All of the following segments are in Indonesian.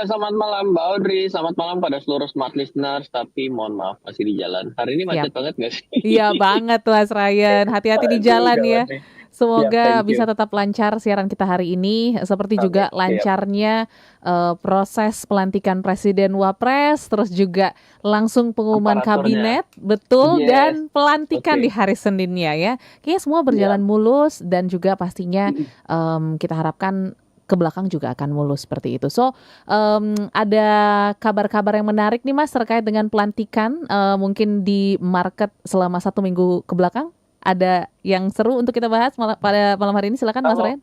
selamat malam Mbak Audrey, selamat malam pada seluruh smart listeners, tapi mohon maaf masih di jalan. Hari ini Siap. macet banget nggak sih? Iya banget Mas Ryan. Hati-hati di Aduh, jalan ya. gawat nih. Ya, Semoga thank bisa you. tetap lancar siaran kita hari ini, seperti juga Amin. Siap. lancarnya proses pelantikan Presiden Wapres, terus juga langsung pengumuman Aparaturnya. kabinet, betul, Yes. dan pelantikan di Oke. hari Seninnya ya. Kayaknya semua berjalan Ya. mulus dan juga pastinya kita harapkan ke belakang juga akan mulus seperti itu. So, ada kabar-kabar yang menarik nih Mas terkait dengan pelantikan mungkin di market selama 1 minggu ke belakang. Ada yang seru untuk kita bahas pada malam hari ini. Silakan Mas Kalau Ryan.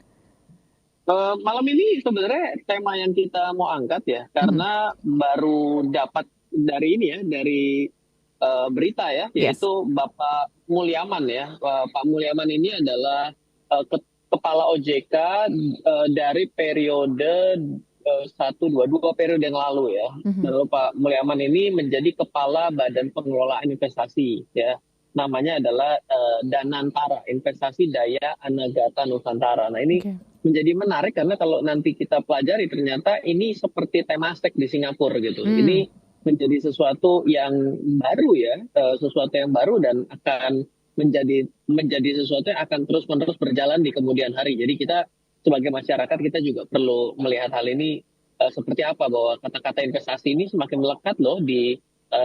malam ini sebenarnya tema yang kita mau angkat ya, Mhm. karena baru dapat dari ini ya, dari berita ya, Yes. yaitu Bapak Mulyaman ya. Pak Mulyaman ini adalah kepala OJK dari periode 1, 2 periode yang lalu ya. Mhm. Lalu Pak Mulyaman ini menjadi kepala Badan Pengelolaan Investasi ya. Namanya adalah Danantara, Investasi Daya Anagata Nusantara. Nah ini Oke. menjadi menarik karena kalau nanti kita pelajari ternyata ini seperti Temasek di Singapura gitu. Hmm. Ini menjadi sesuatu yang baru ya, sesuatu yang baru dan akan menjadi menjadi sesuatu yang akan terus-menerus berjalan di kemudian hari. Jadi kita sebagai masyarakat kita juga perlu melihat hal ini seperti apa bahwa kata-kata investasi ini semakin melekat loh di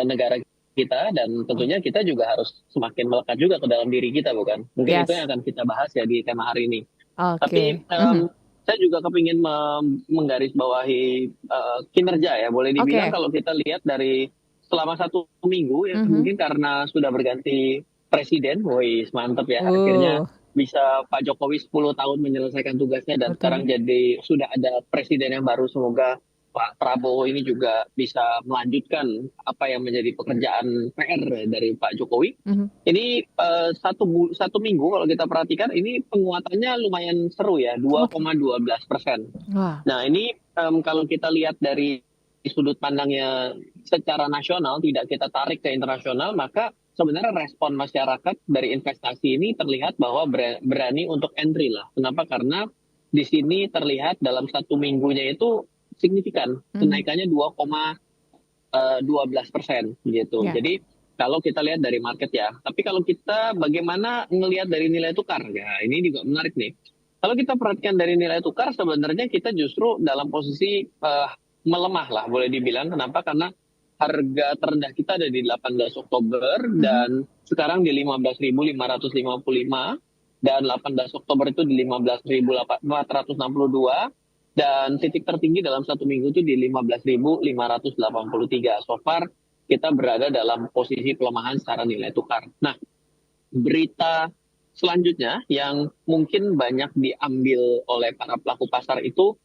negara kita dan tentunya kita juga harus semakin melekat juga ke dalam diri kita bukan? Mungkin itu yang Yes. akan kita bahas ya di tema hari ini. Tapi Oke. Mhm. saya juga kepingin menggarisbawahi kinerja ya. Boleh dibilang Oke. kalau kita lihat dari selama 1 minggu ya Mhm. mungkin karena sudah berganti presiden, woi mantep ya. Akhirnya Uh, bisa Pak Jokowi 10 tahun menyelesaikan tugasnya dan sekarang betul. jadi sudah ada presiden yang baru. Semoga Pak Prabowo ini juga bisa melanjutkan apa yang menjadi pekerjaan PR dari Pak Jokowi. Mhm. Ini 1 minggu kalau kita perhatikan ini penguatannya lumayan seru ya, Oke. 2,12%. Wah. Nah ini kalau kita lihat dari sudut pandangnya secara nasional, tidak kita tarik ke internasional, maka sebenarnya respon masyarakat dari investasi ini terlihat bahwa berani untuk entry lah. Kenapa? Karena di sini terlihat dalam 1 minggunya itu signifikan Mhm. kenaikannya 2,12% gitu. Ya. Jadi kalau kita lihat dari market ya, tapi kalau kita bagaimana ngelihat dari nilai tukar ya, ini juga menarik nih. Kalau kita perhatikan dari nilai tukar, sebenarnya kita justru dalam posisi melemah lah, boleh dibilang. Kenapa? Karena harga terendah kita ada di 18 Oktober Mhm. dan sekarang di 15.555 dan 18 Oktober itu di 15.462 dan titik tertinggi dalam 1 minggu itu di 15.583. So far kita berada dalam posisi pelemahan secara nilai tukar. Nah, berita selanjutnya yang mungkin banyak diambil oleh para pelaku pasar itu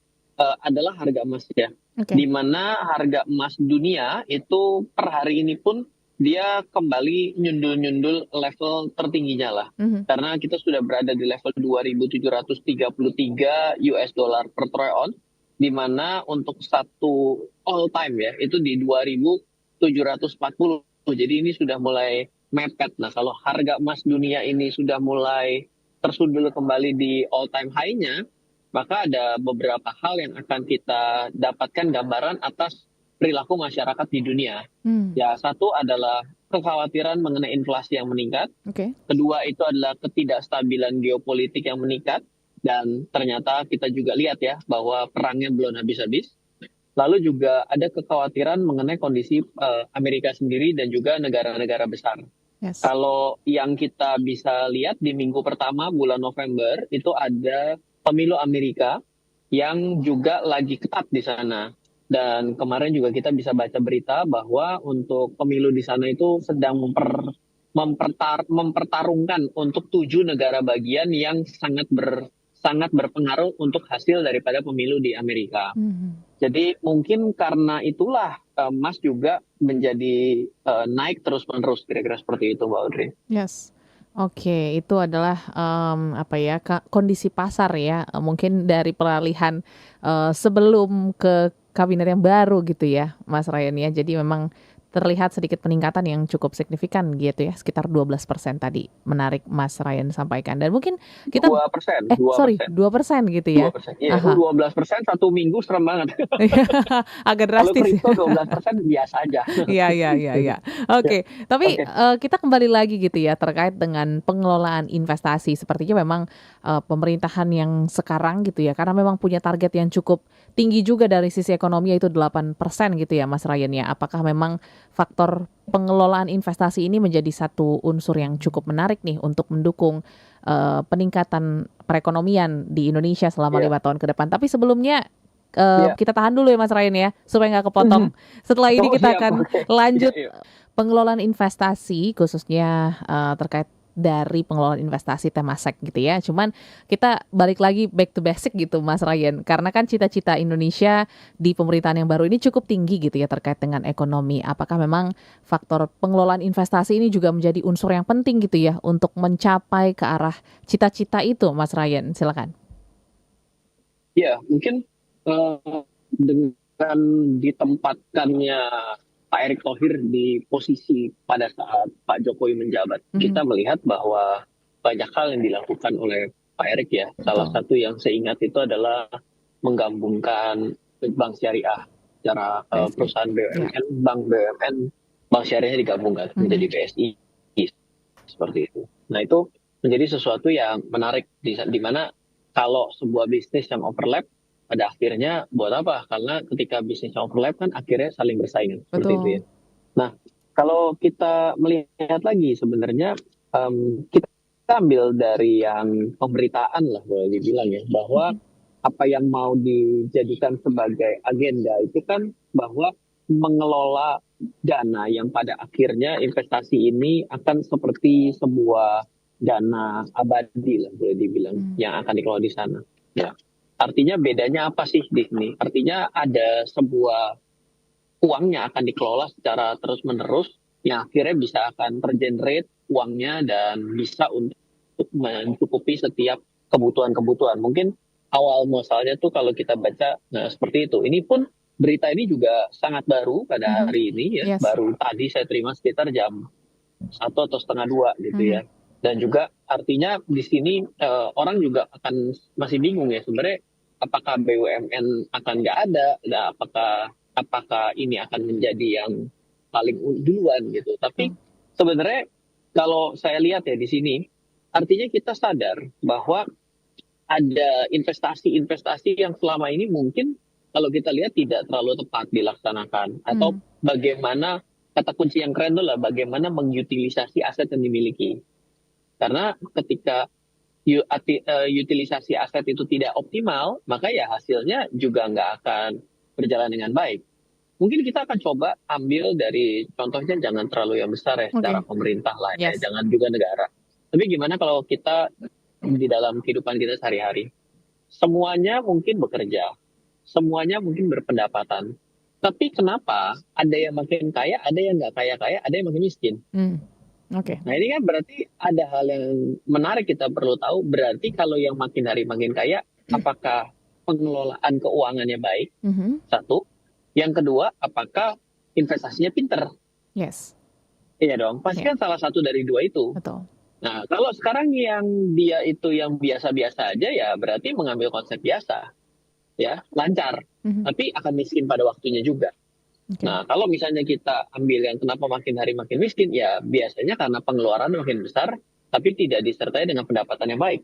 adalah harga emas ya. Oke. Di mana harga emas dunia itu per hari ini pun dia kembali nyundul-nyundul level tertingginya lah. Mhm. Karena kita sudah berada di level 2.733 US dollar per troy ounce, di mana untuk satu all time ya itu di 2.740. Jadi ini sudah mulai mepet. Nah, kalau harga emas dunia ini sudah mulai tersundul kembali di all time high-nya, maka ada beberapa hal yang akan kita dapatkan gambaran atas perilaku masyarakat di dunia. Hmm. Ya, satu adalah kekhawatiran mengenai inflasi yang meningkat. Oke. Kedua itu adalah ketidakstabilan geopolitik yang meningkat. Dan ternyata kita juga lihat ya bahwa perangnya belum habis-habis. Lalu juga ada kekhawatiran mengenai kondisi Amerika sendiri dan juga negara-negara besar. Yes. Kalau yang kita bisa lihat di minggu pertama bulan November itu ada pemilu Amerika yang juga lagi ketat di sana. Dan kemarin juga kita bisa baca berita bahwa untuk pemilu di sana itu sedang mempertarungkan untuk 7 negara bagian yang sangat berpengaruh untuk hasil daripada pemilu di Amerika. Mhm. Jadi mungkin karena itulah emas juga menjadi naik terus-menerus kira-kira seperti itu, Mbak Audrey. Yes. Oke, itu adalah, apa ya, kondisi pasar ya, mungkin dari peralihan, sebelum ke kabinet yang baru gitu ya, Mas Ryan ya. Jadi memang terlihat sedikit peningkatan yang cukup signifikan gitu ya, sekitar 12% tadi menarik Mas Ryan sampaikan. Dan mungkin kita 2%, 2%, 2% gitu ya? 2%. Iya, Aha. 12% satu minggu serem banget. Agak Kalau drastis ya. kripto 12% biasa aja. Iya iya iya iya. Ya, Oke, tapi, oke. kita kembali lagi gitu ya terkait dengan pengelolaan investasi. Sepertinya memang, pemerintahan yang sekarang gitu ya, karena memang punya target yang cukup tinggi juga dari sisi ekonomi yaitu 8% gitu ya Mas Ryan ya. Apakah memang faktor pengelolaan investasi ini menjadi satu unsur yang cukup menarik nih untuk mendukung, peningkatan perekonomian di Indonesia selama Iya, 5 tahun ke depan. Tapi sebelumnya, iya. kita tahan dulu ya Mas Ryan ya, supaya nggak kepotong. Setelah ini Oh, kita siap. akan Oke. Iya, lanjut iya. pengelolaan investasi khususnya, terkait dari pengelolaan investasi Temasek gitu ya. Cuman kita balik lagi back to basic gitu Mas Ryan, karena kan cita-cita Indonesia di pemerintahan yang baru ini cukup tinggi gitu ya terkait dengan ekonomi. Apakah memang faktor pengelolaan investasi ini juga menjadi unsur yang penting gitu ya untuk mencapai ke arah cita-cita itu Mas Ryan? Silakan. Ya, mungkin dengan ditempatkannya Pak Erick Thohir di posisi pada saat Pak Jokowi menjabat, Mhm, kita melihat bahwa banyak hal yang dilakukan oleh Pak Erick ya. Salah betul, satu yang saya ingat itu adalah menggabungkan bank syariah secara BSI. perusahaan Ya. BUMN, bank BUMN, bank syariahnya digabungkan menjadi Mhm, BSI seperti itu. Nah itu menjadi sesuatu yang menarik di mana kalau sebuah bisnis yang overlap pada akhirnya buat apa? Karena ketika bisnis yang overlap kan akhirnya saling bersaing seperti itu ya. betul. Nah kalau kita melihat lagi sebenarnya kita ambil dari yang pemberitaan lah boleh dibilang ya bahwa Mhm, apa yang mau dijadikan sebagai agenda itu kan bahwa mengelola dana yang pada akhirnya investasi ini akan seperti sebuah dana abadi lah boleh dibilang mmm, yang akan dikelola di sana. Ya, artinya bedanya apa sih di sini? Artinya ada sebuah uang yang akan dikelola secara terus-menerus yang akhirnya bisa akan tergenerate uangnya dan bisa untuk mencukupi setiap kebutuhan-kebutuhan. Mungkin awal muasalnya tuh kalau kita baca seperti itu. Ini pun berita ini juga sangat baru pada mhm, hari ini ya. yes, Baru tadi saya terima sekitar jam 1 atau setengah 2 gitu ya. mhm, Dan juga artinya di sini orang juga akan masih bingung ya sebenarnya apakah BUMN akan nggak ada, nah, apakah ini akan menjadi yang paling duluan gitu. Tapi betul, sebenarnya kalau saya lihat ya di sini, artinya kita sadar bahwa ada investasi-investasi yang selama ini mungkin kalau kita lihat tidak terlalu tepat dilaksanakan atau mmm, bagaimana kata kunci yang keren itu lah bagaimana mengutilisasi aset yang dimiliki. Karena ketika utilisasi aset itu tidak optimal, maka ya hasilnya juga nggak akan berjalan dengan baik. Mungkin kita akan coba ambil dari contohnya jangan terlalu yang besar ya secara oke, pemerintah lah ya, yes, jangan juga negara. Tapi gimana kalau kita di dalam kehidupan kita sehari-hari? Semuanya mungkin bekerja, semuanya mungkin berpendapatan. Tapi kenapa ada yang makin kaya, ada yang nggak kaya-kaya, ada yang makin miskin? mmm, oke, Nah ini kan berarti ada hal yang menarik kita perlu tahu. Berarti kalau yang makin hari makin kaya, apakah pengelolaan keuangannya baik? mhm, Satu. Yang kedua, apakah investasinya pinter? yes, Iya dong, pasti iya, kan salah satu dari dua itu. betul, Nah, kalau sekarang yang dia itu yang biasa-biasa aja ya berarti mengambil konsep biasa, ya, lancar. mhm, Tapi akan miskin pada waktunya juga. oke, Nah, kalau misalnya kita ambil yang kenapa makin hari makin miskin, ya biasanya karena pengeluaran makin besar, tapi tidak disertai dengan pendapatan yang baik.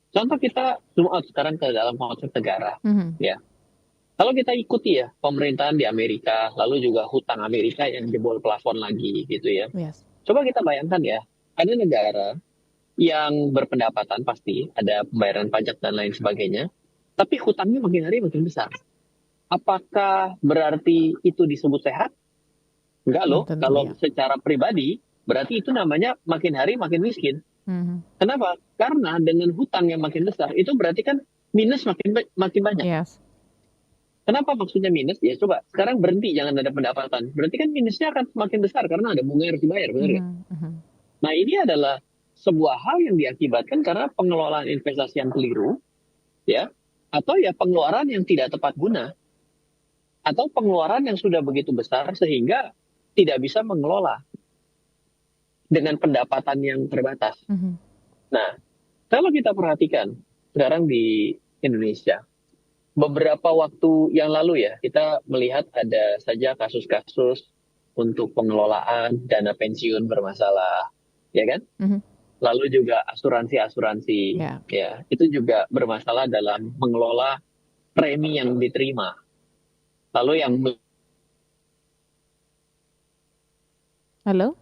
Contoh kita zoom out sekarang ke dalam konsep negara, mhm, ya. Kalau kita ikuti ya pemerintahan di Amerika, lalu juga hutang Amerika yang jebol plafon lagi gitu ya. yes, Coba kita bayangkan ya, ada negara yang berpendapatan pasti, ada pembayaran pajak dan lain sebagainya, tapi hutangnya makin hari makin besar. Apakah berarti itu disebut sehat? Enggak belum loh, tentu kalau ya, secara pribadi, berarti itu namanya makin hari makin miskin. mhm, Kenapa? Karena dengan hutang yang makin besar, itu berarti kan minus makin banyak. yes, Kenapa maksudnya minus? Ya coba, sekarang berhenti, jangan ada pendapatan. Berarti kan minusnya akan semakin besar karena ada bunga yang harus dibayar, benar nggak? mhm mhm, Nah ini adalah sebuah hal yang diakibatkan karena pengelolaan investasi yang keliru, ya, atau ya pengeluaran yang tidak tepat guna. atau pengeluaran yang sudah begitu besar sehingga tidak bisa mengelola dengan pendapatan yang terbatas. Mhm. Nah, kalau kita perhatikan sekarang di Indonesia, beberapa waktu yang lalu ya, kita melihat ada saja kasus-kasus untuk pengelolaan dana pensiun bermasalah, ya kan? Mhm. Lalu juga asuransi-asuransi, Ya. ya, itu juga bermasalah dalam mengelola premi yang diterima. Lalu yang Halo?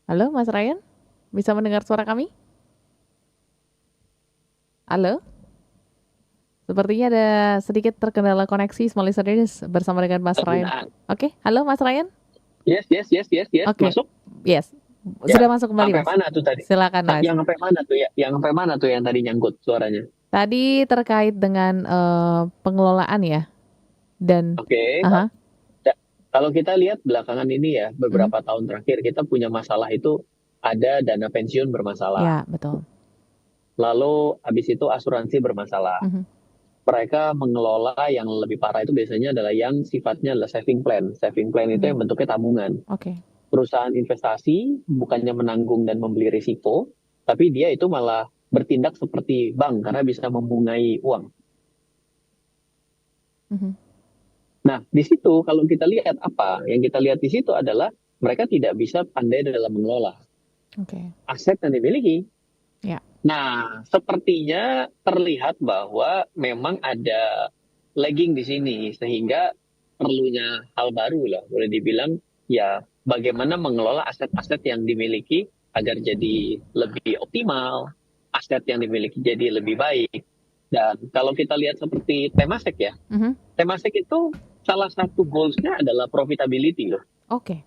Halo, Mas Ryan? Bisa mendengar suara kami? Halo? Sepertinya ada sedikit terkendala koneksi Small Listeners bersama dengan Mas Ryan. penggunaan, Oke, halo Mas Ryan? yes, Oke, masuk, yes. Sudah ya. masuk kembali, Sampai Mas. mana tuh tadi? Silakan, Mas. Yang sampai mana tuh ya? Yang sampai mana tuh yang tadi nyangkut suaranya? Tadi terkait dengan pengelolaan ya dan Oke, aha, kalau kita lihat belakangan ini ya, mhm, beberapa tahun terakhir kita punya masalah itu ada dana pensiun bermasalah. ya betul. Lalu habis itu asuransi bermasalah. Mhm, Mereka mengelola yang lebih parah itu biasanya adalah yang sifatnya adalah saving plan. Saving plan itu mhm, yang bentuknya tabungan. oke. Perusahaan investasi bukannya menanggung dan membeli risiko, tapi dia itu malah bertindak seperti bank karena bisa membungai uang. Mhm, Nah, di situ kalau kita lihat apa? Yang kita lihat di situ adalah mereka tidak bisa pandai dalam mengelola oke. aset yang dimiliki. Ya. Nah, sepertinya terlihat bahwa memang ada lagging di sini, sehingga perlunya hal baru lah, boleh dibilang ya bagaimana mengelola aset-aset yang dimiliki agar jadi lebih optimal, aset yang dimiliki jadi lebih baik. Dan kalau kita lihat seperti Temasek ya, Mhm, Temasek itu salah satu goals-nya adalah profitability loh. oke.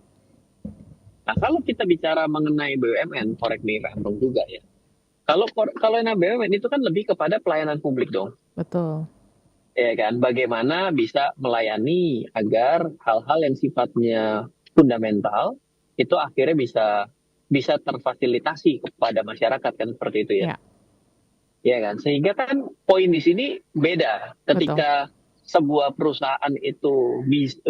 Nah, kalau kita bicara mengenai BUMN, correct me if I'm wrong juga ya. Kalau yang BUMN itu kan lebih kepada pelayanan publik dong, Betul. ya kan? Bagaimana bisa melayani agar hal-hal yang sifatnya fundamental itu akhirnya bisa terfasilitasi kepada masyarakat kan seperti itu ya, Ya, ya kan? Sehingga kan poin di sini beda betul. ketika sebuah perusahaan itu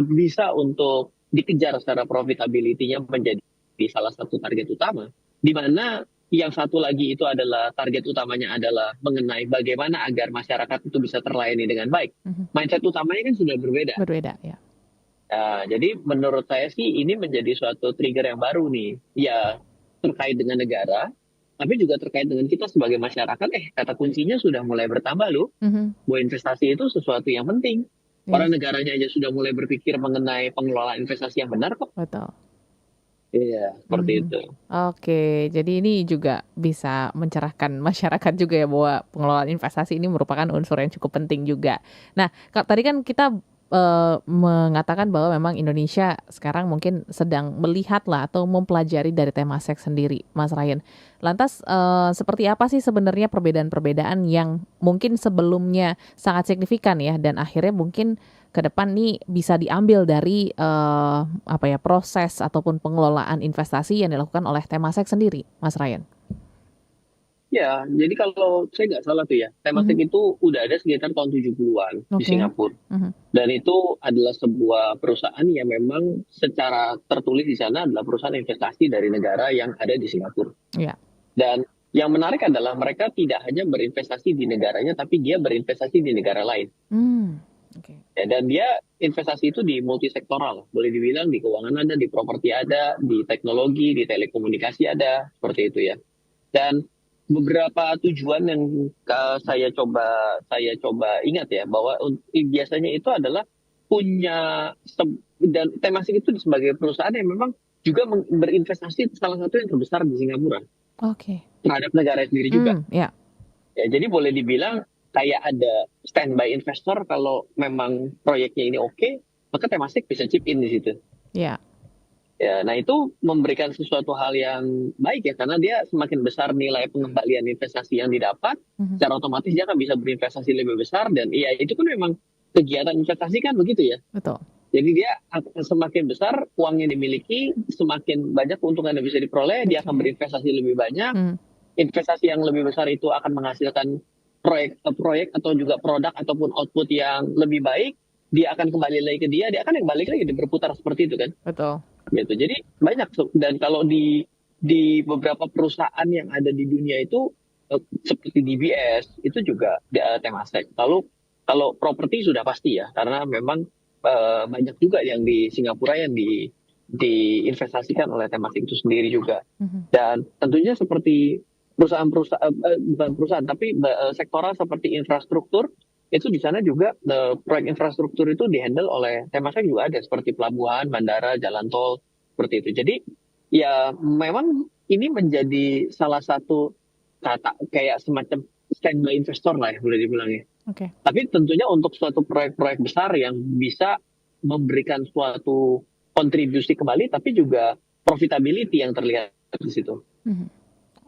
bisa untuk dikejar secara profitability-nya menjadi salah satu target utama, di mana yang satu lagi itu adalah target utamanya adalah mengenai bagaimana agar masyarakat itu bisa terlayani dengan baik. Mhm, Mindset utamanya kan sudah berbeda. berbeda ya. Nah, jadi menurut saya sih ini menjadi suatu trigger yang baru nih. Ya, terkait dengan negara, tapi juga terkait dengan kita sebagai masyarakat. Kata kuncinya sudah mulai bertambah loh. Mhm, Bahwa investasi itu sesuatu yang penting. Orang yes, negaranya aja sudah mulai berpikir mengenai pengelolaan investasi yang benar kok. betul. Iya, seperti Mhm. itu. Oke, jadi ini juga bisa mencerahkan masyarakat juga ya bahwa pengelolaan investasi ini merupakan unsur yang cukup penting juga. Nah, tadi kan kita mengatakan bahwa memang Indonesia sekarang mungkin sedang melihat lah atau mempelajari dari Temasek sendiri, Mas Ryan. Lantas seperti apa sih sebenarnya perbedaan-perbedaan yang mungkin sebelumnya sangat signifikan ya dan akhirnya mungkin ke depan nih bisa diambil dari apa ya proses ataupun pengelolaan investasi yang dilakukan oleh Temasek sendiri, Mas Ryan? Ya, jadi kalau saya nggak salah tuh ya, Temasek Mhm, itu udah ada sekitar tahun 70-an di oke. Singapura. Mhm, Dan itu adalah sebuah perusahaan yang memang secara tertulis di sana adalah perusahaan investasi dari negara yang ada di Singapura. iya. Dan yang menarik adalah mereka tidak hanya berinvestasi di negaranya, tapi dia berinvestasi di negara lain. Mmm, oke. Ya, dan dia investasi itu di multisektoral. Boleh dibilang di keuangan ada, di properti ada, di teknologi, di telekomunikasi ada, seperti itu ya. Dan beberapa tujuan yang saya coba ingat ya bahwa biasanya itu adalah punya dan Temasek itu sebagai perusahaan yang memang juga berinvestasi salah satu yang terbesar di Singapura Oke. terhadap negara sendiri juga. Iya. Ya, jadi boleh dibilang kayak ada standby investor kalau memang proyeknya ini oke, maka Temasek bisa chip in di situ. Iya. Ya, nah itu memberikan sesuatu hal yang baik ya, karena dia semakin besar nilai pengembalian investasi yang didapat, Mhm, secara otomatis dia akan bisa berinvestasi lebih besar, dan iya itu kan memang kegiatan investasi kan begitu ya. betul. Jadi dia akan semakin besar uang yang dimiliki, semakin banyak keuntungan yang bisa diperoleh, dia akan Oke. berinvestasi lebih banyak, Mmm, investasi yang lebih besar itu akan menghasilkan proyek atau juga produk ataupun output yang lebih baik, dia akan kembali lagi ke dia akan yang balik lagi berputar seperti itu kan. Betul. Gitu. Jadi banyak, dan kalau di beberapa perusahaan yang ada di dunia itu seperti DBS itu juga Temasek. Lalu kalau properti sudah pasti ya, karena memang banyak juga yang di Singapura yang diinvestasikan oleh Temasek itu sendiri juga. Dan tentunya seperti perusahaan-perusahaan bukan perusahaan tapi sektoral seperti infrastruktur itu di sana juga proyek infrastruktur itu dihandle oleh Temasek juga ada seperti pelabuhan, bandara, jalan tol seperti itu. Jadi ya memang ini menjadi salah satu kata kayak semacam standby investor lah ya boleh dibilang ya. Oke. Tapi tentunya untuk suatu proyek-proyek besar yang bisa memberikan suatu kontribusi kembali, tapi juga profitability yang terlihat di situ.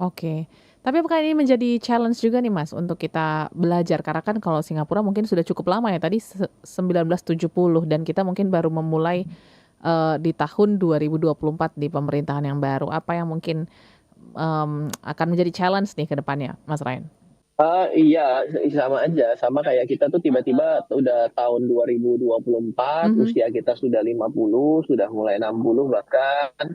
Oke. Tapi apakah ini menjadi challenge juga nih Mas untuk kita belajar? Karena kan kalau Singapura mungkin sudah cukup lama ya, tadi 1970 dan kita mungkin baru memulai di tahun 2024 di pemerintahan yang baru. Apa yang mungkin akan menjadi challenge nih ke depannya, Mas Ryan? Iya, sama aja. Sama kayak kita tuh tiba-tiba udah tahun 2024, usia kita sudah 50, sudah mulai 60 bahkan.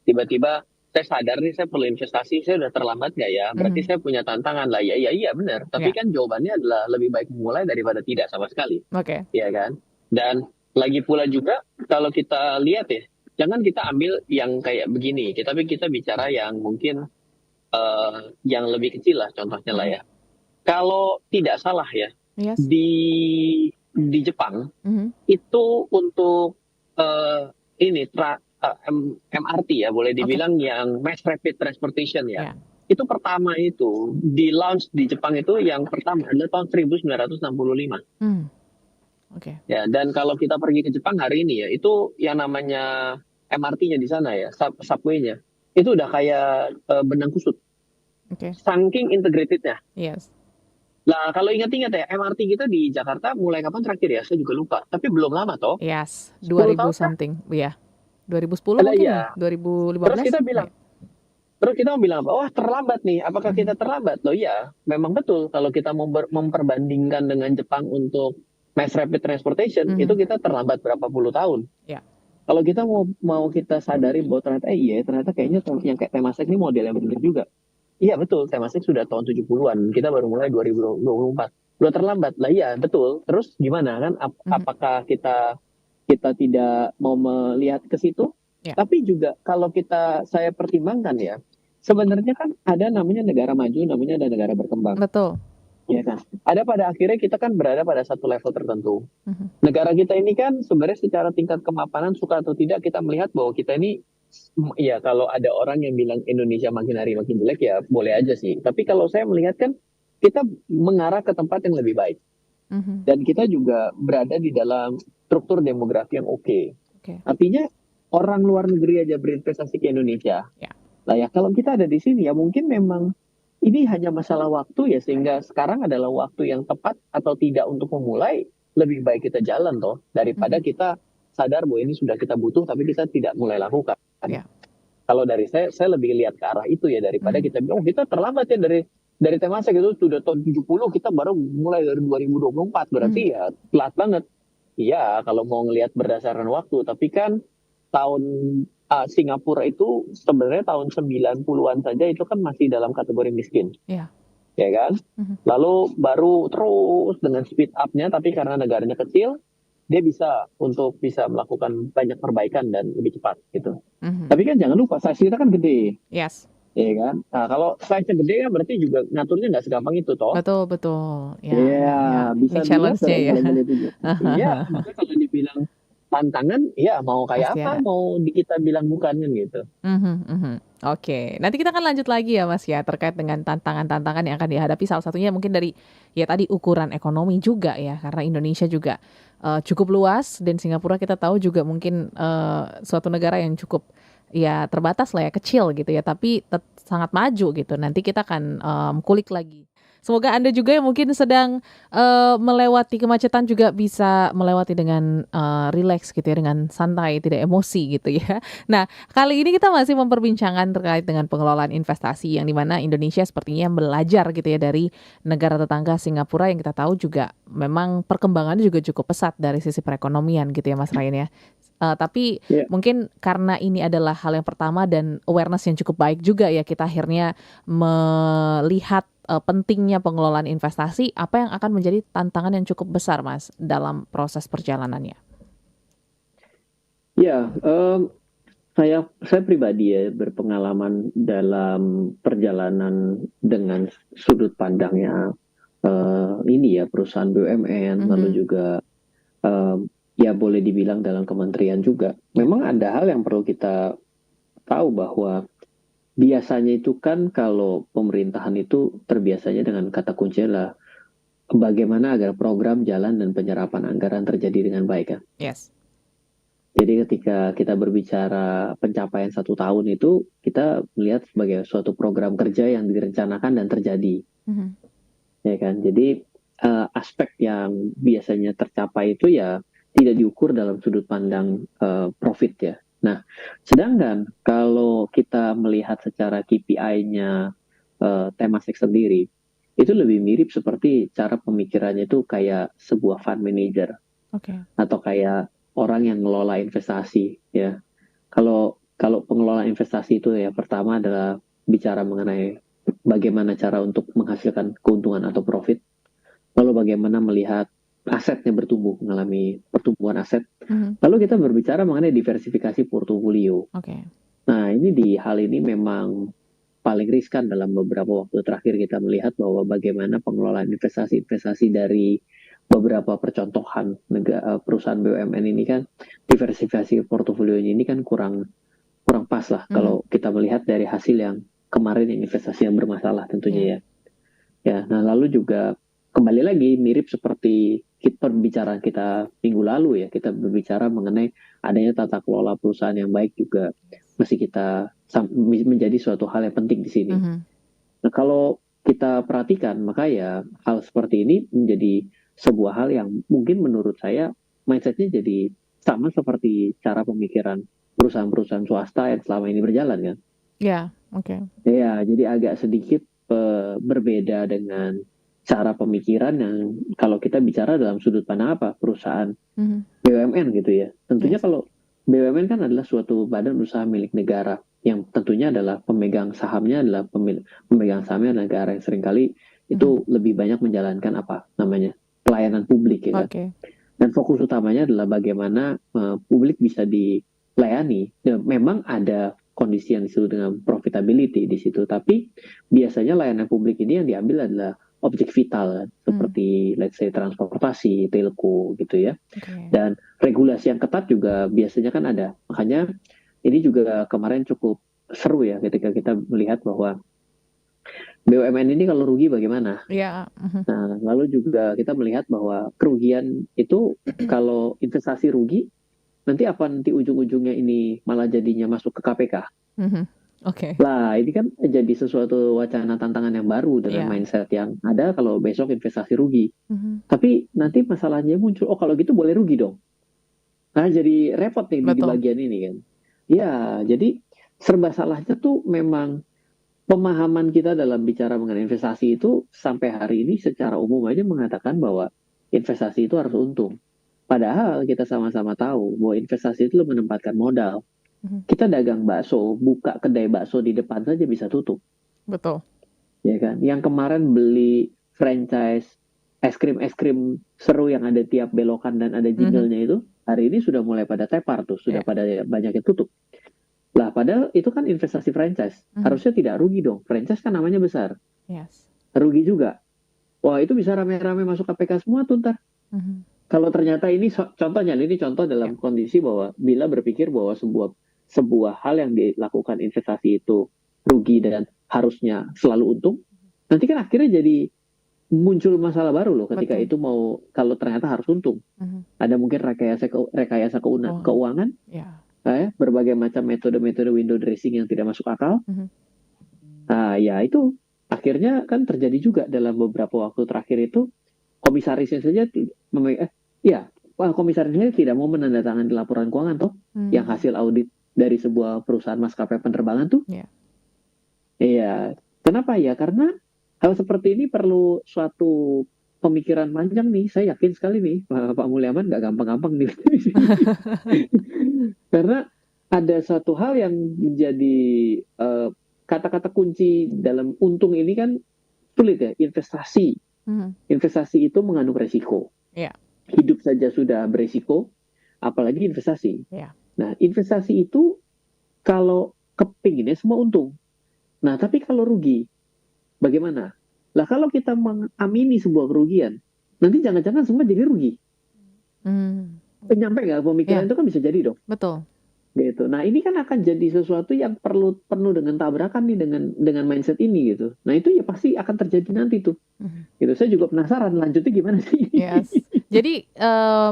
Tiba-tiba saya sadar nih saya perlu investasi, saya udah terlambat nggak ya? Berarti saya punya tantangan lah. Iya benar. Tapi kan jawabannya adalah lebih baik memulai daripada tidak sama sekali. Oke. Iya kan? Dan lagi pula juga kalau kita lihat ya, jangan kita ambil yang kayak begini. Tapi kita bicara yang mungkin yang lebih kecil lah contohnya lah ya. Kalau tidak salah ya, Yes. di Jepang itu untuk ini MRT ya boleh dibilang yang Mass Rapid Transportation ya. Itu pertama itu di launch di Jepang itu yang pertama adalah tahun 1965. Oke. Ya, dan kalau kita pergi ke Jepang hari ini ya, itu yang namanya MRT-nya di sana ya, subway-nya itu udah kayak benang kusut. Oke. Saking integrated-nya. Yes. Nah, kalau ingat-ingat ya, MRT kita di Jakarta mulai kapan terakhir ya? Saya juga lupa. Tapi belum lama toh. Yes, 10 2000 tahun something. Iya. 2010 mungkin ya? 2015. Terus kita bilang, wah terlambat nih. Apakah kita terlambat? Loh iya, memang betul. Kalau kita memperbandingkan dengan Jepang untuk Mass Rapid Transportation, itu kita terlambat berapa puluh tahun. Ya. Kalau kita mau kita sadari bahwa ternyata ternyata kayaknya yang kayak Temasek ini model yang benar juga. Iya betul, Temasek sudah tahun 70-an. Kita baru mulai 2024. Udah terlambat. Lah iya, betul. Terus gimana kan? Apakah kita tidak mau melihat ke situ? Ya. Tapi juga kalau saya pertimbangkan ya, sebenarnya kan ada namanya negara maju, namanya ada negara berkembang. Betul. Ya kan? Ada pada akhirnya kita kan berada pada satu level tertentu. Negara kita ini kan sebenarnya secara tingkat kemapanan suka atau tidak kita melihat bahwa kita ini ya kalau ada orang yang bilang Indonesia makin hari makin jelek ya boleh aja sih. Tapi kalau saya melihat kan kita mengarah ke tempat yang lebih baik. Dan kita juga berada di dalam struktur demografi yang oke. Artinya orang luar negeri aja berinvestasi ke Indonesia. Nah ya kalau kita ada di sini ya mungkin memang ini hanya masalah waktu ya sehingga sekarang adalah waktu yang tepat atau tidak untuk memulai. Lebih baik kita jalan toh daripada kita sadar bahwa ini sudah kita butuh tapi kita tidak mulai lakukan. Kalau dari saya lebih lihat ke arah itu ya daripada kita bilang kita terlambat ya dari Temasek itu sudah tahun 70 kita baru mulai dari 2024 berarti ya telat banget. Iya kalau mau ngelihat berdasarkan waktu tapi kan tahun Singapura itu sebenarnya tahun 90-an saja itu kan masih dalam kategori miskin. Ya kan? Lalu baru terus dengan speed up-nya tapi karena negaranya kecil dia bisa melakukan banyak perbaikan dan lebih cepat gitu. Tapi kan jangan lupa size kita kan gede. Yes. Iya kan? Nah, kalau size-nya gede kan berarti juga ngaturnya nggak segampang itu toh. Betul. Iya, bisa challenge-nya ya. Iya, maka kalau dibilang tantangan, ya mau kayak Pasti apa? ada. Mau kita bilang bukan kan gitu. Oke, nanti kita akan lanjut lagi ya Mas ya terkait dengan tantangan-tantangan yang akan dihadapi salah satunya mungkin dari ya tadi ukuran ekonomi juga ya karena Indonesia juga cukup luas dan Singapura kita tahu juga mungkin suatu negara yang cukup ya terbatas lah ya kecil gitu ya tapi sangat maju gitu. Nanti kita akan kulik lagi Semoga Anda juga yang mungkin sedang melewati kemacetan juga bisa melewati dengan rileks gitu ya, dengan santai, tidak emosi gitu ya. Nah, kali ini kita masih memperbincangkan terkait dengan pengelolaan investasi yang di mana Indonesia sepertinya belajar gitu ya dari negara tetangga Singapura yang kita tahu juga memang perkembangannya juga cukup pesat dari sisi perekonomian gitu ya Mas Ryan ya. Tapi Ya, mungkin karena ini adalah hal yang pertama dan awareness yang cukup baik juga ya kita akhirnya melihat pentingnya pengelolaan investasi, apa yang akan menjadi tantangan yang cukup besar Mas dalam proses perjalanannya? ya, saya pribadi ya berpengalaman dalam perjalanan dengan sudut pandangnya ini ya perusahaan BUMN, lalu Mhm, juga eh, ya boleh dibilang dalam kementerian juga. ya. Memang ada hal yang perlu kita tahu bahwa biasanya itu kan kalau pemerintahan itu terbiasanya dengan kata kunci adalah bagaimana agar program jalan dan penyerapan anggaran terjadi dengan baik kan. Yes. Jadi ketika kita berbicara pencapaian 1 tahun itu, kita melihat sebagai suatu program kerja yang direncanakan dan terjadi, Mhm, ya kan? Jadi aspek yang biasanya tercapai itu ya tidak diukur dalam sudut pandang profit ya. Nah, sedangkan kalau kita melihat secara KPI-nya Temasek sendiri, itu lebih mirip seperti cara pemikirannya itu kayak sebuah fund manager oke. atau kayak orang yang ngelola investasi ya. Kalau kalau pengelola investasi itu ya pertama adalah bicara mengenai bagaimana cara untuk menghasilkan keuntungan atau profit, lalu bagaimana melihat asetnya bertumbuh, mengalami pertumbuhan aset, Mhm, lalu kita berbicara mengenai diversifikasi portofolio. oke. Nah, ini di hal ini memang paling riskan dalam beberapa waktu terakhir kita melihat bahwa bagaimana pengelolaan investasi-investasi dari beberapa percontohan perusahaan BUMN ini kan diversifikasi portofolionya ini kan kurang kurang pas lah Mhm, kalau kita melihat dari hasil yang kemarin yang investasi yang bermasalah tentunya iya. ya. Ya, nah lalu juga kembali lagi mirip seperti pembicaraan kita minggu lalu ya, kita berbicara mengenai adanya tata kelola perusahaan yang baik juga masih kita menjadi suatu hal yang penting di sini. Mhm, Nah, kalau kita perhatikan, maka ya hal seperti ini menjadi sebuah hal yang mungkin menurut saya mindsetnya jadi sama seperti cara pemikiran perusahaan-perusahaan swasta yang selama ini berjalan kan. iya, oke. Ya, jadi agak sedikit berbeda dengan cara pemikiran yang kalau kita bicara dalam sudut pandang apa perusahaan Mhm, BUMN gitu ya. Tentunya yes. kalau BUMN kan adalah suatu badan usaha milik negara yang tentunya adalah pemegang sahamnya adalah pemegang sahamnya negara yang seringkali itu Mhm, lebih banyak menjalankan apa namanya pelayanan publik ya kan. oke. Dan fokus utamanya adalah bagaimana publik bisa dilayani. Dan memang ada kondisi yang disebut dengan profitability di situ, tapi biasanya layanan publik ini yang diambil adalah objek vital kan, Mmm, seperti let's say transportasi, telco gitu ya. oke. Dan regulasi yang ketat juga biasanya kan ada. Makanya ini juga kemarin cukup seru ya ketika kita melihat bahwa BUMN ini kalau rugi bagaimana. Iya, mhm. Nah, lalu juga kita melihat bahwa kerugian itu kalau investasi rugi, nanti apa nanti ujung-ujungnya ini malah jadinya masuk ke KPK. Mhm, oke. Lah, ini kan jadi sesuatu wacana tantangan yang baru dengan Iya, mindset yang ada kalau besok investasi rugi. mhm, Tapi nanti masalahnya muncul, oh kalau gitu boleh rugi dong. Nah, jadi repot nih di betul. bagian ini kan. Ya, jadi serba salahnya tuh memang pemahaman kita dalam bicara mengenai investasi itu sampai hari ini secara umum aja mengatakan bahwa investasi itu harus untung. Padahal kita sama-sama tahu bahwa investasi itu lo menempatkan modal. Mhm, Kita dagang bakso, buka kedai bakso di depan saja bisa tutup, betul. ya kan? Yang kemarin beli franchise es krim seru yang ada tiap belokan dan ada Mhm, jinglenya itu, hari ini sudah mulai pada tepar tuh, sudah iya, pada banyak yang tutup. Lah, padahal itu kan investasi franchise. mhm, Harusnya tidak rugi dong. Franchise kan namanya besar. yes, Rugi juga. Wah, itu bisa rame-rame masuk KPK semua tuh ntar. mhm, Kalau ternyata ini contohnya, ini contoh iya, dalam kondisi bahwa bila berpikir bahwa sebuah sebuah hal yang dilakukan investasi itu rugi dan harusnya selalu untung, nanti kan akhirnya jadi muncul masalah baru loh ketika betul, itu mau kalau ternyata harus untung. mhm, Ada mungkin rekayasa keuangan, keuangan, iya, berbagai macam metode-metode window dressing yang tidak masuk akal. mhm, Nah, ya itu. akhirnya kan terjadi juga dalam beberapa waktu terakhir itu komisarisnya saja ya, komisarisnya tidak mau menandatangani laporan keuangan toh, yang hasil audit dari sebuah perusahaan maskapai penerbangan tuh. Ya. Iya, kenapa ya? Karena hal seperti ini perlu suatu pemikiran panjang nih. Saya yakin sekali nih, Pak Mulyaman nggak gampang-gampang nih. Karena ada satu hal yang menjadi kata-kata kunci dalam untung ini kan sulit ya, investasi. Investasi itu mengandung resiko. Yeah. Hidup saja sudah beresiko, apalagi investasi. Yeah. Nah, investasi itu kalau kepinginnya semua untung. Nah, tapi kalau rugi, bagaimana? Lah kalau kita mengamini sebuah kerugian, nanti jangan-jangan semua jadi rugi. Nyampe nggak pemikiran itu kan bisa jadi dong. Betul. Gitu. Nah ini kan akan jadi sesuatu yang perlu penuh dengan tabrakan nih dengan mindset ini gitu. Nah itu ya pasti akan terjadi nanti tuh. Gitu. Saya juga penasaran lanjutnya gimana sih. Yes. Jadi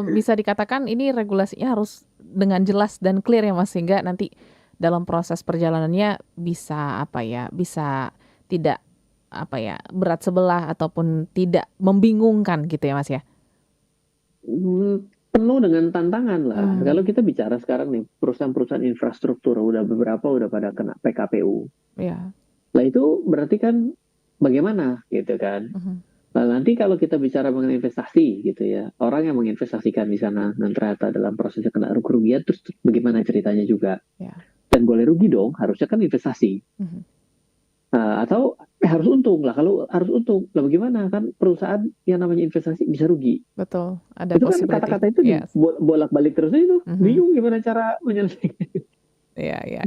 bisa dikatakan ini regulasinya harus dengan jelas dan clear ya Mas, sehingga nanti dalam proses perjalanannya bisa bisa tidak berat sebelah ataupun tidak membingungkan gitu ya Mas ya. Penuh dengan tantangan lah. Kalau kita bicara sekarang nih, perusahaan-perusahaan infrastruktur udah pada kena PKPU. Iya. Lah itu berarti kan bagaimana gitu kan. Nah nanti kalau kita bicara mengenai investasi gitu ya, orang yang menginvestasikan di sana dan ternyata dalam prosesnya kena kerugian, terus bagaimana ceritanya juga. Dan boleh rugi dong, harusnya kan investasi. Atau harus untung lah. Kalau harus untung, lah bagaimana kan perusahaan yang namanya investasi bisa rugi. Betul. Ada itu kan kata-kata itu bolak-balik terus itu. Bingung gimana cara menyelesaikan. Iya.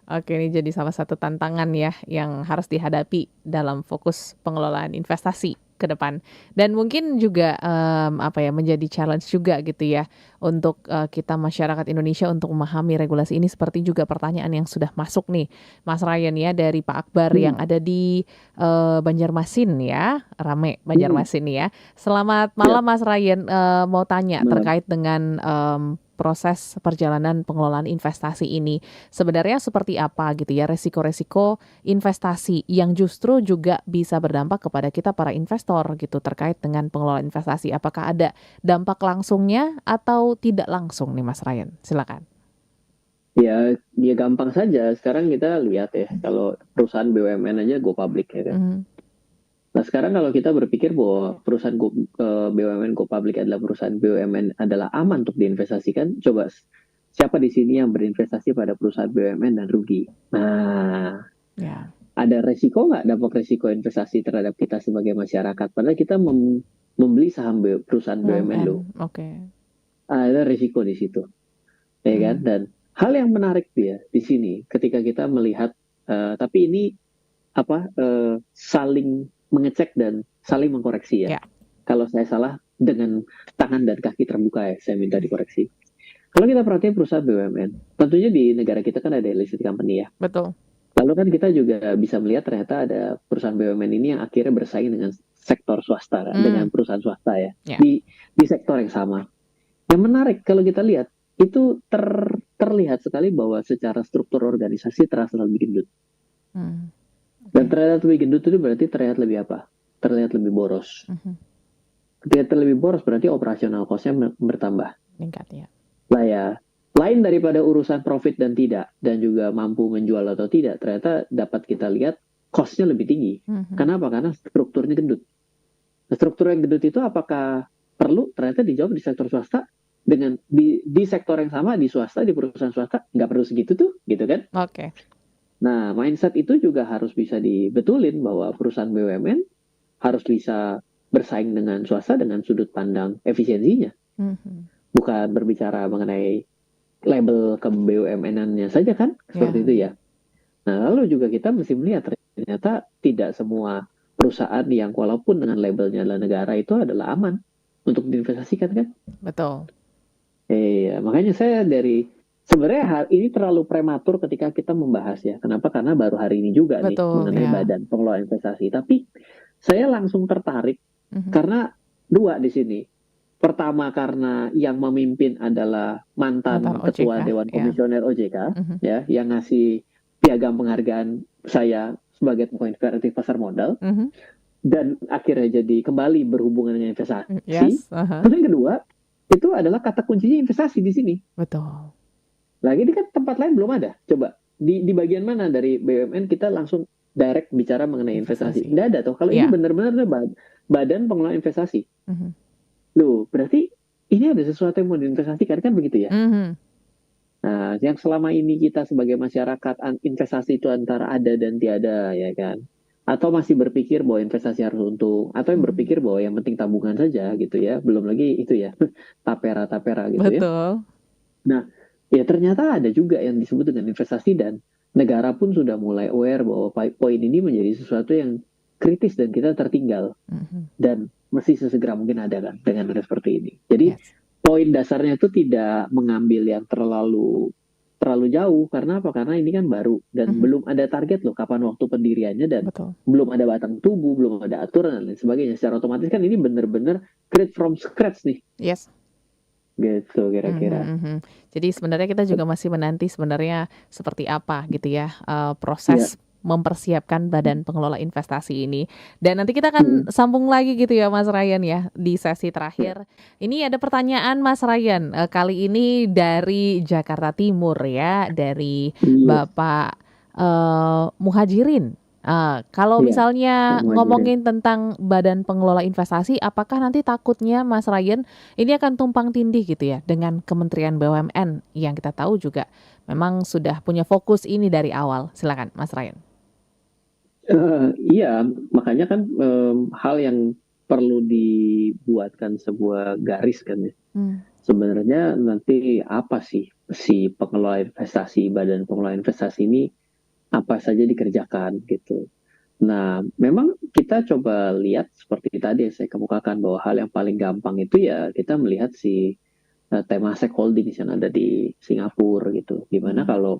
Oke, ini jadi salah satu tantangan ya yang harus dihadapi dalam fokus pengelolaan investasi ke depan. Dan mungkin juga menjadi challenge juga gitu ya untuk kita masyarakat Indonesia untuk memahami regulasi ini, seperti juga pertanyaan yang sudah masuk nih Mas Ryan ya dari Pak Akbar yang ada di Banjarmasin ya, rame Banjarmasin ya. Selamat malam Mas Ryan, mau tanya terkait dengan proses perjalanan pengelolaan investasi ini. Sebenarnya seperti apa gitu ya resiko-resiko investasi yang justru juga bisa berdampak kepada kita para investor gitu terkait dengan pengelolaan investasi. Apakah ada dampak langsungnya atau tidak langsung nih Mas Ryan? Silakan. Ya gampang saja. Sekarang kita lihat ya, kalau perusahaan BUMN aja go public ya kan. Nah sekarang kalau kita berpikir bahwa perusahaan BUMN go public adalah perusahaan BUMN adalah aman untuk diinvestasikan, coba siapa di sini yang berinvestasi pada perusahaan BUMN dan rugi? Nah, ada resiko nggak, dampak resiko investasi terhadap kita sebagai masyarakat? Padahal kita membeli saham perusahaan BUMN loh. Ada resiko di situ, ya kan? Dan hal yang menarik dia di sini ketika kita melihat, tapi ini saling mengecek dan saling mengkoreksi ya. Kalau saya salah dengan tangan dan kaki terbuka ya, saya minta dikoreksi. Kalau kita perhatiin perusahaan BUMN, tentunya di negara kita kan ada listed company ya. Betul. Lalu kan kita juga bisa melihat ternyata ada perusahaan BUMN ini yang akhirnya bersaing dengan sektor swasta, dengan perusahaan swasta ya, di sektor yang sama. Yang menarik kalau kita lihat, itu terlihat sekali bahwa secara struktur organisasi terasa lebih gendut. Dan terlihat lebih gendut itu berarti terlihat lebih apa? Terlihat lebih boros. Ketika lebih boros berarti operasional cost-nya bertambah. Meningkat ya. Lah ya, lain daripada urusan profit dan tidak, dan juga mampu menjual atau tidak, ternyata dapat kita lihat cost-nya lebih tinggi. Kenapa? Karena strukturnya gendut. Nah, struktur yang gendut itu apakah perlu? Ternyata dijawab di sektor swasta, dengan di sektor yang sama, di swasta, di perusahaan swasta, nggak perlu segitu tuh, gitu kan? Nah, mindset itu juga harus bisa dibetulin bahwa perusahaan BUMN harus bisa bersaing dengan swasta dengan sudut pandang efisiensinya. Bukan berbicara mengenai label ke BUMN-nya saja kan, seperti itu ya. Nah, lalu juga kita mesti melihat ternyata tidak semua perusahaan yang walaupun dengan labelnya adalah negara itu adalah aman untuk diinvestasikan kan. Betul. Iya, makanya saya sebenarnya hal ini terlalu prematur ketika kita membahas ya. Kenapa? Karena baru hari ini juga nih mengenai Badan Pengelola Investasi. Tapi saya langsung tertarik karena dua di sini. Pertama karena yang memimpin adalah mantan ketua Dewan Komisioner OJK ya, yang ngasih piagam penghargaan saya sebagai tokoh inspiratif pasar modal Mhm. dan akhirnya jadi kembali berhubungan dengan investasi. Yes, aha, Terus yang kedua, itu adalah kata kuncinya investasi di sini. betul. Lagi ini kan tempat lain belum ada. Coba di bagian mana dari BUMN kita langsung direct bicara mengenai investasi? Investasi. Tidak ada tuh. Kalau ini Ya. benar-benar badan pengelola investasi. Mhm. Loh, berarti ini ada sesuatu yang mau diinvestasikan kan begitu ya? Mhm. Nah, yang selama ini kita sebagai masyarakat investasi itu antara ada dan tiada ya kan? Atau masih berpikir bahwa investasi harus untung, atau yang Mhm. berpikir bahwa yang penting tabungan saja gitu ya, belum lagi itu ya tapera-tapera gitu ya. Betul. Nah, ya ternyata ada juga yang disebut dengan investasi dan negara pun sudah mulai aware bahwa poin ini menjadi sesuatu yang kritis dan kita tertinggal Mhm. dan mesti sesegera mungkin ada kan dengan ada seperti ini. Jadi Yes. poin dasarnya itu tidak mengambil yang terlalu terlalu jauh karena apa? Karena ini kan baru dan Mhm. belum ada target loh kapan waktu pendiriannya dan Betul. belum ada batang tubuh, belum ada aturan dan lain sebagainya. Secara otomatis kan ini benar-benar create from scratch nih, Yes. gitu Mhm, kira-kira. mhm. Jadi sebenarnya kita juga masih menanti sebenarnya seperti apa gitu ya, Ya, proses mempersiapkan badan pengelola investasi ini. Dan nanti kita akan mm, sambung lagi gitu ya Mas Ryan ya, di sesi ya, terakhir. Ini ada pertanyaan Mas Ryan, kali ini dari Jakarta Timur ya, dari iya, Bapak, Muhajirin. Kalau iya, Pak misalnya Muhajirin. ngomongin tentang badan pengelola investasi, apakah nanti takutnya Mas Ryan ini akan tumpang tindih gitu ya dengan Kementerian BUMN yang kita tahu juga memang sudah punya fokus ini dari awal. Silakan Mas Ryan. Iya, makanya kan hal yang perlu dibuatkan sebuah garis kan ya. Hmm. Sebenarnya nanti apa sih si pengelola investasi, badan pengelola investasi ini apa saja dikerjakan gitu. Nah, memang kita coba lihat seperti tadi yang saya kemukakan bahwa hal yang paling gampang itu ya kita melihat si Temasek Holdings yang ada di Singapura gitu. Gimana Hmm. kalau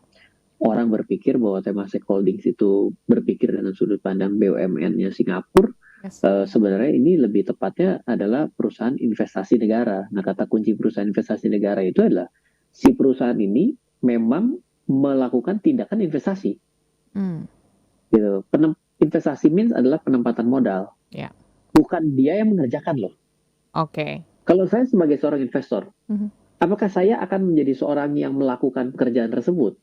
orang berpikir bahwa Temasek Holdings itu berpikir dengan sudut pandang BUMN-nya Singapura, Yes. sebenarnya ini lebih tepatnya adalah perusahaan investasi negara. Nah, kata kunci perusahaan investasi negara itu adalah si perusahaan ini memang melakukan tindakan investasi. Hmm. Gitu. Investasi means adalah penempatan modal. Ya. Bukan dia yang mengerjakan loh. Oke. Kalau saya sebagai seorang investor, Mhm. apakah saya akan menjadi seorang yang melakukan pekerjaan tersebut?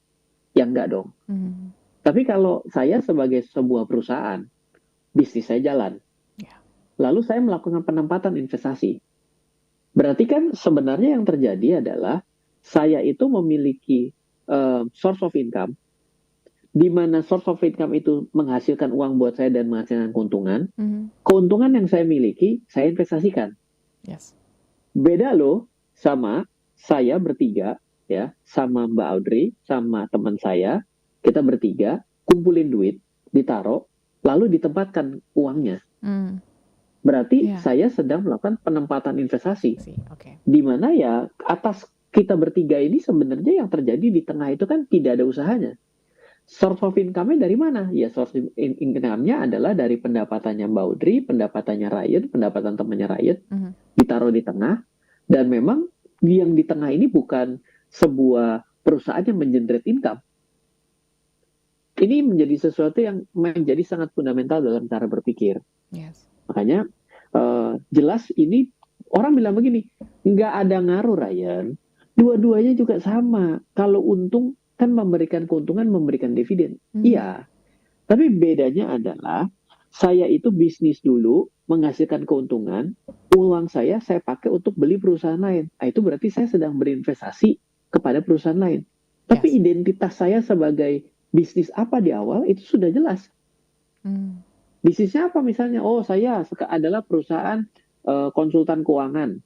Ya enggak dong. Mhm. Tapi kalau saya sebagai sebuah perusahaan, bisnis saya jalan, Ya. lalu saya melakukan penempatan investasi. Berarti kan sebenarnya yang terjadi adalah saya itu memiliki source of income, di mana source of income itu menghasilkan uang buat saya dan menghasilkan keuntungan. Mhm. Keuntungan yang saya miliki, saya investasikan. Yes. Beda loh sama saya bertiga, ya, sama Mbak Audrey, sama teman saya, kita bertiga kumpulin duit, ditaruh, lalu ditempatkan uangnya. Hmm. Berarti Ya. saya sedang melakukan penempatan investasi. Sih. Oke. Di mana ya atas kita bertiga ini sebenarnya yang terjadi di tengah itu kan tidak ada usahanya. Source of income-nya dari mana? Ya source income-nya adalah dari pendapatannya Mbak Audrey, pendapatannya Ryan, pendapatan temannya Ryan, Mhm. ditaruh di tengah, dan memang yang di tengah ini bukan sebuah perusahaan yang mengenerate income. Ini menjadi sesuatu yang menjadi sangat fundamental dalam cara berpikir. Yes. Makanya jelas ini orang bilang begini, nggak ada ngaruh Ryan. Dua-duanya juga sama. Kalau untung kan memberikan keuntungan, memberikan dividen. Mhm. Iya, tapi bedanya adalah saya itu bisnis dulu menghasilkan keuntungan, uang saya pakai untuk beli perusahaan lain. Nah, itu berarti saya sedang berinvestasi kepada perusahaan lain. Tapi Yes. identitas saya sebagai bisnis apa di awal itu sudah jelas. Hmm. Bisnisnya apa misalnya? Oh, saya adalah perusahaan konsultan keuangan.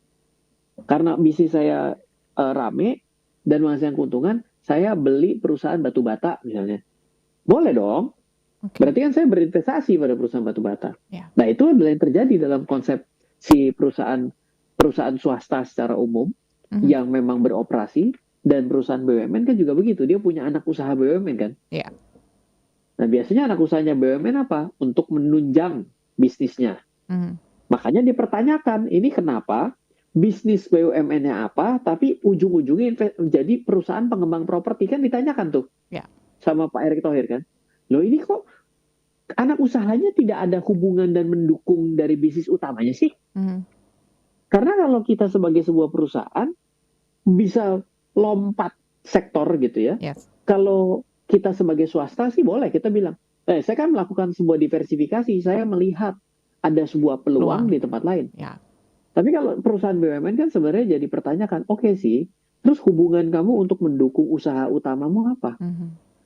Karena bisnis saya rame dan menghasilkan keuntungan, saya beli perusahaan batu bata misalnya. Boleh dong. Oke. Berarti kan saya berinvestasi pada perusahaan batu bata. Ya. Nah, itu adalah yang terjadi dalam konsep si perusahaan swasta secara umum Mhm. yang memang beroperasi dan perusahaan BUMN kan juga begitu. Dia punya anak usaha BUMN kan. Ya. Nah, biasanya anak usahanya BUMN apa? Untuk menunjang bisnisnya. Mhm. Makanya dipertanyakan, ini kenapa bisnis BUMN-nya apa, tapi ujung-ujungnya menjadi perusahaan pengembang properti kan ditanyakan tuh Ya. sama Pak Erick Thohir kan. Loh ini kok anak usahanya tidak ada hubungan dan mendukung dari bisnis utamanya sih? Karena kalau kita sebagai sebuah perusahaan bisa lompat sektor gitu ya. Yes. Kalau kita sebagai swasta sih boleh kita bilang, saya kan melakukan sebuah diversifikasi, saya melihat ada sebuah peluang di tempat lain. Ya. Tapi kalau perusahaan BUMN kan sebenarnya jadi pertanyakan, oke sih, terus hubungan kamu untuk mendukung usaha utamamu apa?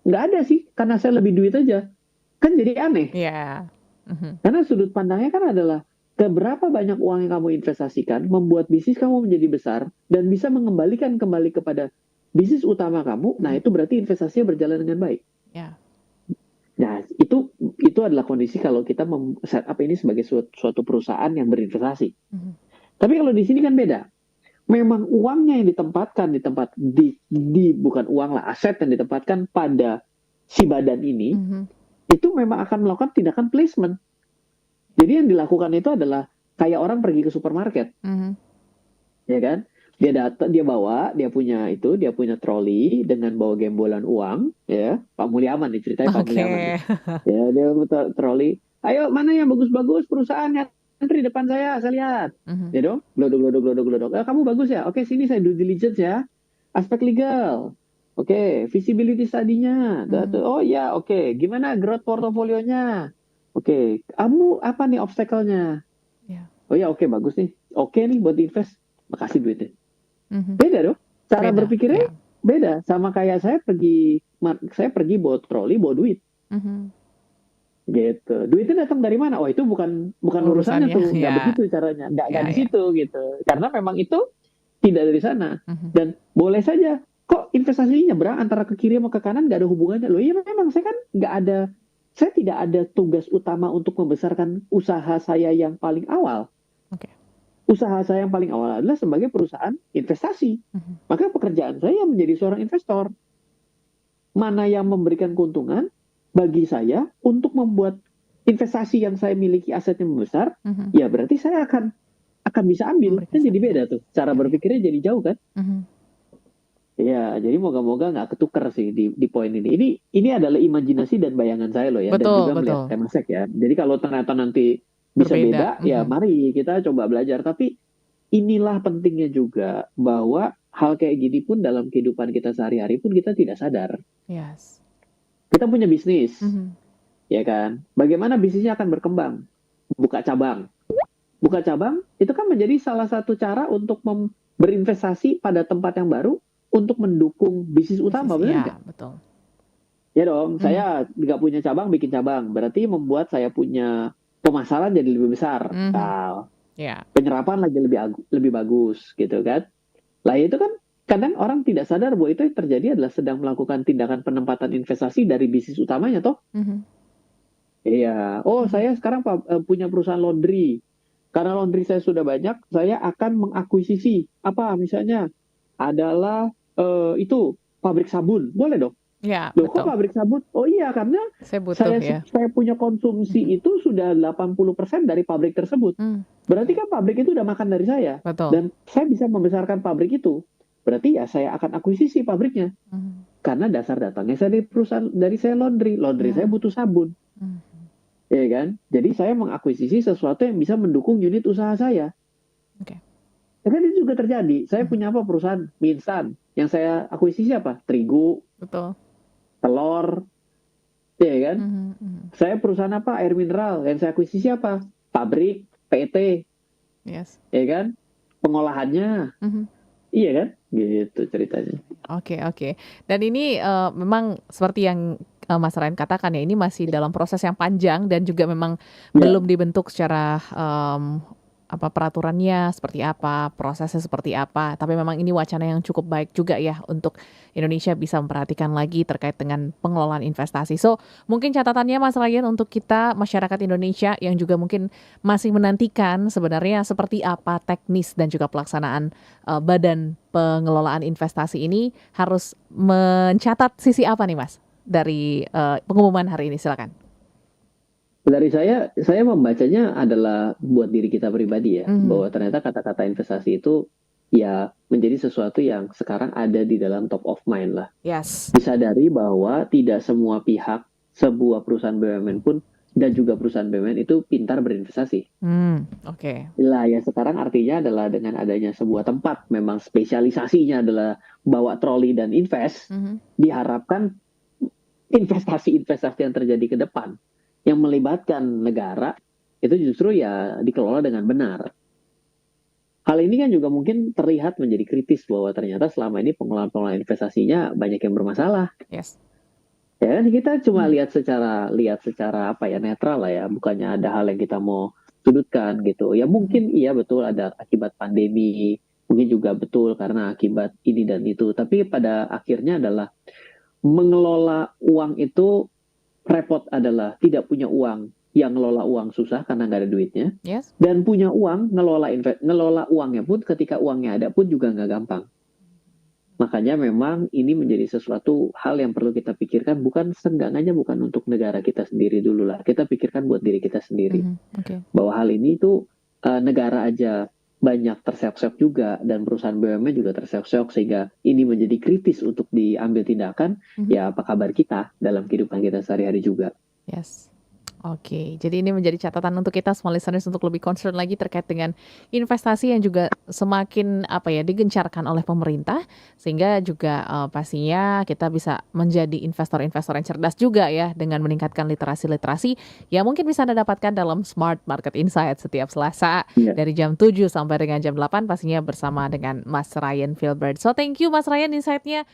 Nggak ada sih, karena saya lebih duit aja. Kan jadi aneh. Yeah. Karena sudut pandangnya kan adalah, berapa banyak uang yang kamu investasikan, membuat bisnis kamu menjadi besar, dan bisa mengembalikan kembali kepada bisnis utama kamu, nah itu berarti investasinya berjalan dengan baik. Yeah. Nah, itu adalah kondisi kalau kita set up ini sebagai suatu perusahaan yang berinvestasi. Tapi kalau di sini kan beda. Memang uangnya yang ditempatkan bukan uang lah, aset yang ditempatkan pada si badan ini, itu memang akan melakukan tindakan placement. Jadi yang dilakukan itu adalah kayak orang pergi ke supermarket, ya kan? Dia bawa, dia punya troli dengan bawa gembolan uang, ya. Pak Mulyaman nih ceritanya, Pak Mulyaman. Ya, dia troli. Ayo, mana yang bagus-bagus perusahaannya? Antri depan saya lihat. Ya dong, glodok. Kamu bagus ya? Oke, sini saya due diligence ya. Aspek legal. Oke, visibility study-nya. Oh ya, oke. Gimana growth portofolionya? Oke, kamu apa nih obstacle-nya? Oh ya, oke, bagus nih. Oke nih buat invest. Makasih duitnya. Beda dong. Cara berpikirnya beda. Sama kayak saya pergi bawa troli, bawa duit. Gitu. Duitnya datang dari mana? Oh, itu bukan urusannya tuh. Nggak begitu caranya. Nggak di situ gitu. Karena memang itu tidak dari sana. Dan boleh saja kok investasinya nyebrang antara ke kiri sama ke kanan, nggak ada hubungannya. Loh iya memang saya kan saya tidak ada tugas utama untuk membesarkan usaha saya yang paling awal. Usaha saya yang paling awal adalah sebagai perusahaan investasi. Maka pekerjaan saya menjadi seorang investor. Mana yang memberikan keuntungan bagi saya untuk membuat investasi yang saya miliki asetnya membesar, ya berarti saya akan bisa ambil. Kan jadi beda tuh. Cara berpikirnya jadi jauh kan? Ya, jadi moga-moga nggak ketukar sih di poin ini. Ini adalah imajinasi dan bayangan saya loh ya. Dan juga melihat Temasek ya. Jadi kalau ternyata nanti bisa beda, ya mari kita coba belajar. Tapi inilah pentingnya juga bahwa hal kayak gini pun dalam kehidupan kita sehari-hari pun kita tidak sadar. Yes. Kita punya bisnis, ya kan? Bagaimana bisnisnya akan berkembang? Buka cabang. Buka cabang itu kan menjadi salah satu cara untuk berinvestasi pada tempat yang baru untuk mendukung bisnis utama, benar nggak? Betul. Ya dong, saya nggak punya cabang, bikin cabang. Berarti membuat saya punya pemasaran jadi lebih besar. Penyerapan lagi lebih bagus, gitu kan? Lah itu kan kadang orang tidak sadar bahwa itu yang terjadi adalah sedang melakukan tindakan penempatan investasi dari bisnis utamanya, toh? Iya. Oh, saya sekarang punya perusahaan laundry. Karena laundry saya sudah banyak, saya akan mengakuisisi apa misalnya adalah itu pabrik sabun, boleh dong? Ya, loh kok pabrik sabun? Oh iya, karena saya punya konsumsi itu sudah 80% dari pabrik tersebut. Berarti kan pabrik itu udah makan dari saya. Dan saya bisa membesarkan pabrik itu. Berarti ya saya akan akuisisi pabriknya. Karena dasar datangnya saya dari perusahaan, dari saya laundry. Laundry saya butuh sabun. Ya kan? Jadi saya mengakuisisi sesuatu yang bisa mendukung unit usaha saya. Ya kan itu juga terjadi. Saya punya apa perusahaan mie instan. Yang saya akuisisi apa? Terigu. Telur. Ya kan? Saya perusahaan apa? Air mineral. Yang saya akuisisi apa? Pabrik, PET. Ya kan? Pengolahannya. Iya kan? Gitu ceritanya. Oke. Dan ini memang seperti yang Mas Ryan katakan ya, ini masih dalam proses yang panjang dan juga memang belum dibentuk secara peraturannya seperti apa, prosesnya seperti apa. Tapi memang ini wacana yang cukup baik juga ya untuk Indonesia bisa memperhatikan lagi terkait dengan pengelolaan investasi. So, mungkin catatannya Mas Ryan untuk kita masyarakat Indonesia yang juga mungkin masih menantikan sebenarnya seperti apa teknis dan juga pelaksanaan badan pengelolaan investasi ini harus mencatat sisi apa nih Mas dari pengumuman hari ini, silakan. Dari saya membacanya adalah buat diri kita pribadi ya, bahwa ternyata kata-kata investasi itu ya menjadi sesuatu yang sekarang ada di dalam top of mind lah. Disadari bahwa tidak semua pihak sebuah perusahaan BUMN pun dan juga perusahaan BUMN itu pintar berinvestasi. Oke. Lah ya sekarang artinya adalah dengan adanya sebuah tempat memang spesialisasinya adalah bawa troli dan invest, diharapkan investasi-investasi yang terjadi ke depan yang melibatkan negara itu justru ya dikelola dengan benar. Hal ini kan juga mungkin terlihat menjadi kritis bahwa ternyata selama ini pengelolaan investasinya banyak yang bermasalah. Yes. Ya kan kita cuma lihat secara apa ya, netral lah ya, bukannya ada hal yang kita mau sudutkan gitu. Ya mungkin iya betul ada akibat pandemi, mungkin juga betul karena akibat ini dan itu. Tapi pada akhirnya adalah mengelola uang itu repot adalah tidak punya uang. Yang ngelola uang susah karena nggak ada duitnya. Yes. Dan punya uang, ngelola uangnya pun ketika uangnya ada pun juga nggak gampang. Makanya memang ini menjadi sesuatu hal yang perlu kita pikirkan, bukan seenggaknya bukan untuk negara kita sendiri dulu lah. Kita pikirkan buat diri kita sendiri. Bahwa hal ini tuh negara aja banyak terseok-seok juga dan perusahaan BUMN juga terseok-seok sehingga ini menjadi kritis untuk diambil tindakan. Ya apa kabar kita dalam kehidupan kita sehari-hari juga. Yes. Oke, jadi ini menjadi catatan untuk kita small listeners untuk lebih concern lagi terkait dengan investasi yang juga semakin digencarkan oleh pemerintah sehingga juga pastinya kita bisa menjadi investor-investor yang cerdas juga ya dengan meningkatkan literasi-literasi yang mungkin bisa Anda dapatkan dalam Smart Market Insight setiap Selasa dari jam 7 sampai dengan jam 8 pastinya bersama dengan Mas Ryan Filbert. So thank you Mas Ryan insight-nya.